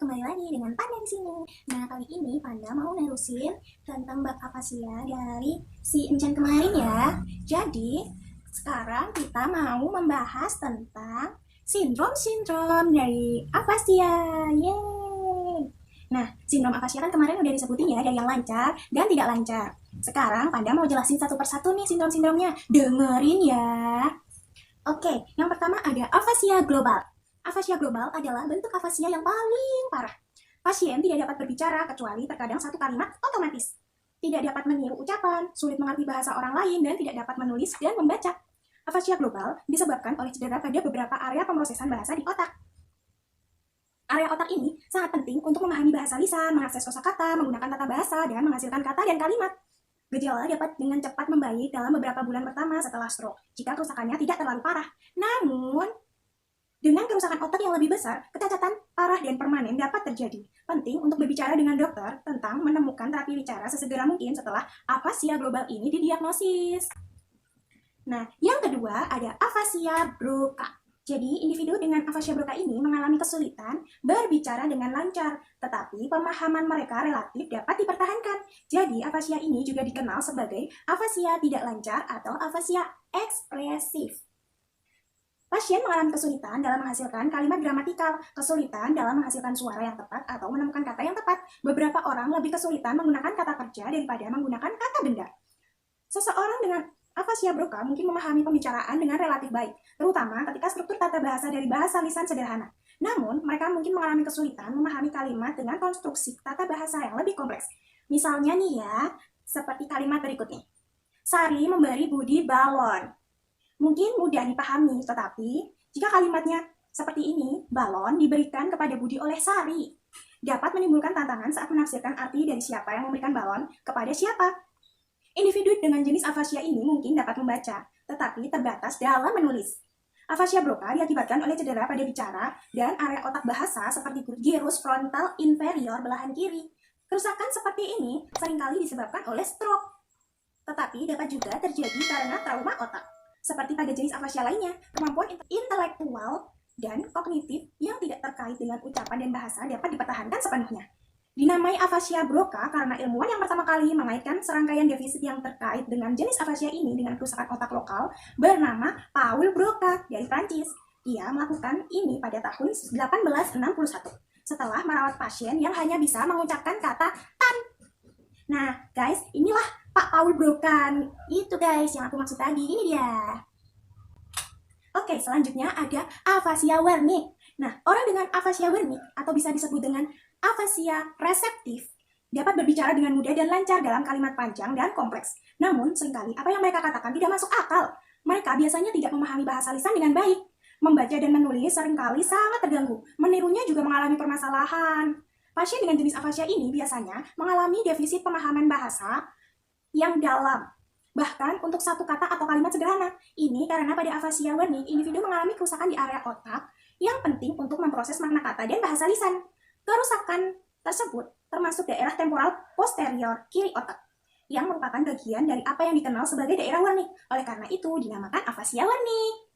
kembali lagi dengan Panda di sini. Nah, kali ini Panda mau nerusin tentang bab afasia dari si Encan kemarin ya. Jadi, sekarang kita mau membahas tentang sindrom-sindrom dari afasia. Yeay! Nah, sindrom afasia kan kemarin udah disebutin ya, dari yang lancar dan tidak lancar. Sekarang Panda mau jelasin satu persatu nih sindrom-sindromnya. Dengerin ya. Oke, yang pertama ada afasia global. Afasia global adalah bentuk afasia yang paling parah. Pasien tidak dapat berbicara kecuali terkadang satu kalimat otomatis. Tidak dapat meniru ucapan, sulit mengerti bahasa orang lain, dan tidak dapat menulis dan membaca. Afasia global disebabkan oleh cedera pada beberapa area pemrosesan bahasa di otak. Area otak ini sangat penting untuk memahami bahasa lisan, mengakses kosakata, menggunakan tata bahasa, dan menghasilkan kata dan kalimat. Gejala dapat dengan cepat membaik dalam beberapa bulan pertama setelah stroke, jika kerusakannya tidak terlalu parah. Namun, dengan kerusakan otak yang lebih besar, kecacatan parah dan permanen dapat terjadi. Penting untuk berbicara dengan dokter tentang menemukan terapi bicara sesegera mungkin setelah afasia global ini didiagnosis. Nah, yang kedua ada afasia Broca. Jadi, individu dengan afasia Broca ini mengalami kesulitan berbicara dengan lancar, tetapi pemahaman mereka relatif dapat dipertahankan. Jadi, afasia ini juga dikenal sebagai afasia tidak lancar atau afasia ekspresif. Pasien mengalami kesulitan dalam menghasilkan kalimat gramatikal, kesulitan dalam menghasilkan suara yang tepat atau menemukan kata yang tepat. Beberapa orang lebih kesulitan menggunakan kata kerja daripada menggunakan kata benda. Seseorang dengan afasia Broca mungkin memahami pembicaraan dengan relatif baik, terutama ketika struktur tata bahasa dari bahasa lisan sederhana. Namun, mereka mungkin mengalami kesulitan memahami kalimat dengan konstruksi tata bahasa yang lebih kompleks. Misalnya nih ya, seperti kalimat berikutnya. Sari memberi Budi balon. Mungkin mudah dipahami, tetapi jika kalimatnya seperti ini, balon diberikan kepada Budi oleh Sari, dapat menimbulkan tantangan saat menafsirkan arti dari siapa yang memberikan balon kepada siapa. Individu dengan jenis afasia ini mungkin dapat membaca, tetapi terbatas dalam menulis. Afasia Broca diakibatkan oleh cedera pada bicara dan area otak bahasa seperti gyrus frontal inferior belahan kiri. Kerusakan seperti ini seringkali disebabkan oleh stroke, tetapi dapat juga terjadi karena trauma otak. Seperti pada jenis afasia lainnya, kemampuan intelektual dan kognitif yang tidak terkait dengan ucapan dan bahasa dapat dipertahankan sepenuhnya. Dinamai afasia Broca karena ilmuwan yang pertama kali mengaitkan serangkaian defisit yang terkait dengan jenis afasia ini dengan kerusakan otak lokal bernama Paul Broca dari Prancis. Ia melakukan ini pada tahun 1861 setelah merawat pasien yang hanya bisa mengucapkan kata tan. Nah, guys, inilah Pak Paul Broca. Itu guys yang aku maksud tadi, ini dia. Oke, selanjutnya ada afasia Wernicke. Nah, orang dengan afasia Wernicke atau bisa disebut dengan afasia reseptif dapat berbicara dengan mudah dan lancar dalam kalimat panjang dan kompleks. Namun, seringkali apa yang mereka katakan tidak masuk akal. Mereka biasanya tidak memahami bahasa lisan dengan baik. Membaca dan menulis seringkali sangat terganggu. Menirunya juga mengalami permasalahan. Pasien dengan jenis afasia ini biasanya mengalami defisit pemahaman bahasa yang dalam, bahkan untuk satu kata atau kalimat sederhana. Ini karena pada afasia Wernicke, individu mengalami kerusakan di area otak yang penting untuk memproses makna kata dan bahasa lisan. Kerusakan tersebut termasuk daerah temporal posterior kiri otak, yang merupakan bagian dari apa yang dikenal sebagai daerah Wernicke. Oleh karena itu, dinamakan afasia Wernicke.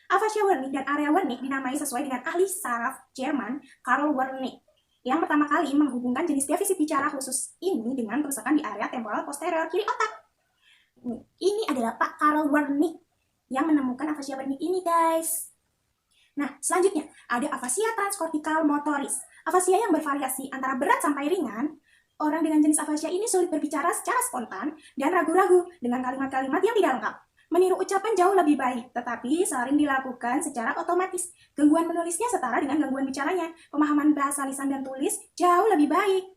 Afasia Wernicke dan area Wernicke dinamai sesuai dengan ahli saraf Jerman Karl Wernicke, yang pertama kali menghubungkan jenis defisit bicara khusus ini dengan kerusakan di area temporal posterior kiri otak. Ini adalah Pak Karl Wernicke yang menemukan afasia Wernicke ini, guys. Nah, selanjutnya ada afasia transkortikal motoris. Afasia yang bervariasi antara berat sampai ringan. Orang dengan jenis afasia ini sulit berbicara secara spontan dan ragu-ragu dengan kalimat-kalimat yang tidak lengkap. Meniru ucapan jauh lebih baik, tetapi sering dilakukan secara otomatis. Gangguan menulisnya setara dengan gangguan bicaranya. Pemahaman bahasa lisan dan tulis jauh lebih baik.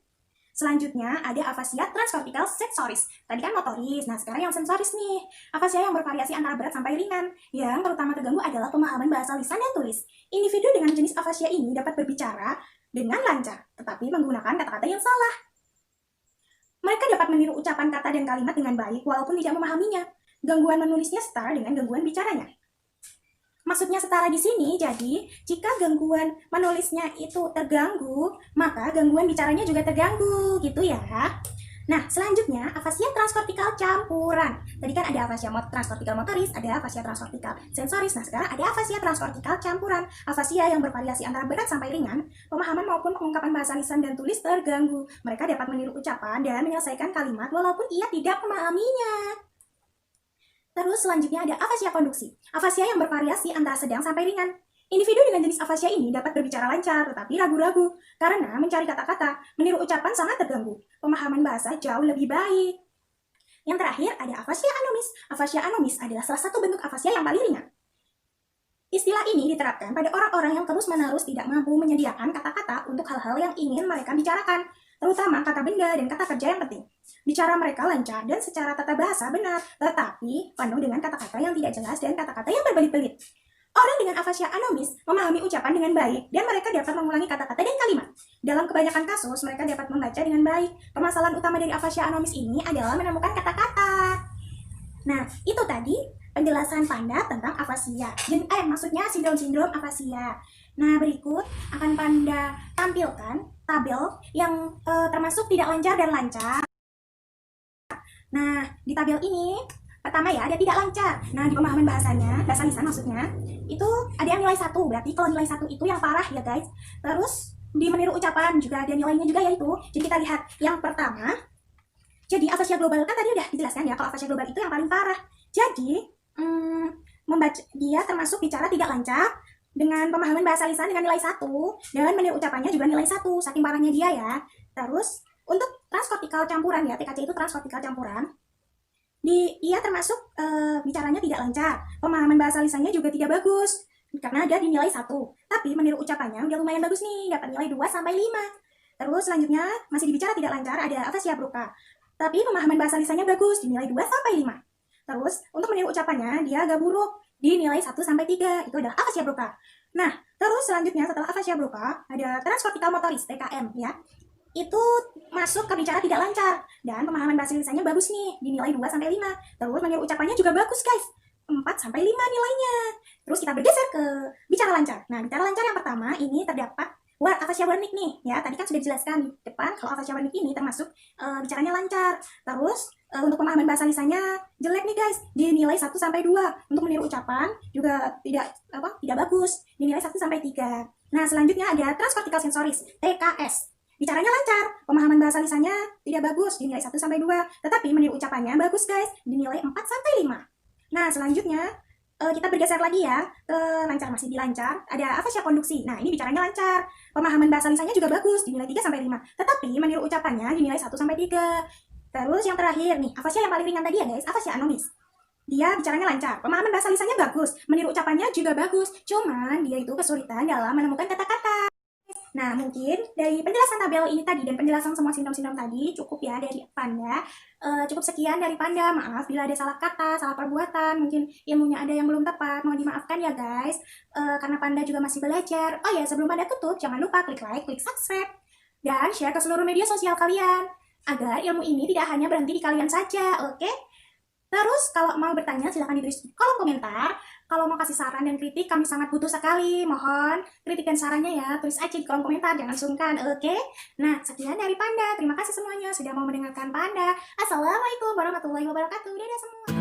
Selanjutnya ada afasia transkortikal sensoris. Tadi kan motoris, nah sekarang yang sensoris nih. Afasia yang bervariasi antara berat sampai ringan. Yang terutama terganggu adalah pemahaman bahasa lisan dan tulis. Individu dengan jenis afasia ini dapat berbicara dengan lancar, tetapi menggunakan kata-kata yang salah. Mereka dapat meniru ucapan kata dan kalimat dengan baik walaupun tidak memahaminya. Gangguan menulisnya setara dengan gangguan bicaranya. Maksudnya setara di sini, jadi jika gangguan menulisnya itu terganggu, maka gangguan bicaranya juga terganggu, gitu ya. Nah, selanjutnya afasia transkortikal campuran. Tadi kan ada afasia transkortikal motoris, ada afasia transkortikal sensoris. Nah, sekarang ada afasia transkortikal campuran. Afasia yang bervariasi antara berat sampai ringan, pemahaman maupun pengungkapan bahasa lisan dan tulis terganggu. Mereka dapat meniru ucapan dan menyelesaikan kalimat walaupun ia tidak memahaminya. Terus selanjutnya ada afasia konduksi. Afasia yang bervariasi antara sedang sampai ringan. Individu dengan jenis afasia ini dapat berbicara lancar, tetapi ragu-ragu, karena mencari kata-kata, meniru ucapan sangat terganggu. Pemahaman bahasa jauh lebih baik. Yang terakhir ada afasia anomis. Afasia anomis adalah salah satu bentuk afasia yang paling ringan. Istilah ini diterapkan pada orang-orang yang terus-menerus tidak mampu menyediakan kata-kata untuk hal-hal yang ingin mereka bicarakan, terutama kata benda dan kata kerja yang penting. Bicara mereka lancar dan secara tata bahasa benar, tetapi penuh dengan kata-kata yang tidak jelas dan kata-kata yang berbelit-belit. Orang dengan afasia anomis memahami ucapan dengan baik dan mereka dapat mengulangi kata-kata dan kalimat. Dalam kebanyakan kasus, mereka dapat membaca dengan baik. Permasalahan utama dari afasia anomis ini adalah menemukan kata-kata. Nah, itu tadi penjelasan Panda tentang afasia. Maksudnya sindrom-sindrom afasia. Nah, berikut akan Panda tampilkan tabel yang termasuk tidak lancar dan lancar. Nah, di tabel ini pertama ya, ada tidak lancar. Nah, di pemahaman bahasanya, bahasa lisan maksudnya, itu ada yang nilai 1. Berarti kalau nilai 1 itu yang parah ya guys. Terus di meniru ucapan juga ada nilainya juga yaitu. Jadi kita lihat yang pertama. Jadi afasia global kan tadi udah dijelaskan ya, kalau afasia global itu yang paling parah. Jadi membaca dia termasuk bicara tidak lancar dengan pemahaman bahasa lisan dengan nilai 1 dan meniru ucapannya juga nilai 1, saking parahnya dia ya. Terus untuk transkortikal campuran ya, TKC itu transkortikal campuran. Ia termasuk bicaranya tidak lancar, pemahaman bahasa lisannya juga tidak bagus karena ada di nilai 1, tapi meniru ucapannya udah lumayan bagus nih, dapat nilai 2-5. Terus selanjutnya masih dibicara tidak lancar ada afasia broca, tapi pemahaman bahasa lisannya bagus di nilai 2-5. Terus untuk meniru ucapannya dia agak buruk di nilai 1-3, itu adalah afasia broca. Nah, terus selanjutnya setelah afasia broca ada transkortikal motoris TKM ya. Itu masuk ke bicara tidak lancar dan pemahaman bahasa lisannya bagus nih di nilai 2-5. Terus meniru ucapannya juga bagus guys, 4-5 nilainya. Terus kita bergeser ke bicara lancar. Nah, bicara lancar yang pertama ini terdapat afasia warnik nih ya. Tadi kan sudah dijelaskan di depan kalau afasia warnik ini termasuk bicaranya lancar. Terus untuk pemahaman bahasa lisannya jelek nih guys di nilai 1-2. Untuk meniru ucapan juga tidak bagus di nilai 1-3. Nah, selanjutnya ada transkortikal sensoris TKS. Bicaranya lancar, pemahaman bahasa lisannya tidak bagus di nilai 1-2, tetapi meniru ucapannya bagus guys di nilai 4-5. Nah, selanjutnya kita bergeser lagi ya ke lancar, masih di lancar ada afasia konduksi. Nah, ini bicaranya lancar, pemahaman bahasa lisannya juga bagus di nilai 3-5, tetapi meniru ucapannya di nilai 1-3. Terus yang terakhir nih, afasia yang paling ringan tadi ya guys, afasia anomis. Dia bicaranya lancar, pemahaman bahasa lisannya bagus, meniru ucapannya juga bagus, cuman dia itu kesulitan dalam menemukan kata-kata. Nah, mungkin dari penjelasan tabel ini tadi dan penjelasan semua sindrom-sindrom tadi cukup ya dari Panda. Cukup sekian dari Panda. Maaf bila ada salah kata, salah perbuatan, mungkin ilmunya ada yang belum tepat. Mohon dimaafkan ya guys. Karena Panda juga masih belajar. Oh ya, sebelum Panda tutup, jangan lupa klik like, klik subscribe, dan share ke seluruh media sosial kalian. Agar ilmu ini tidak hanya berhenti di kalian saja, oke? Terus kalau mau bertanya silahkan ditulis di kolom komentar. Kalau mau kasih saran dan kritik kami sangat butuh sekali. Mohon kritik dan sarannya ya, tulis aja di kolom komentar, jangan sungkan, oke? Nah, sekian dari Panda. Terima kasih semuanya sudah mau mendengarkan Panda. Assalamualaikum warahmatullahi wabarakatuh. Dadah semua.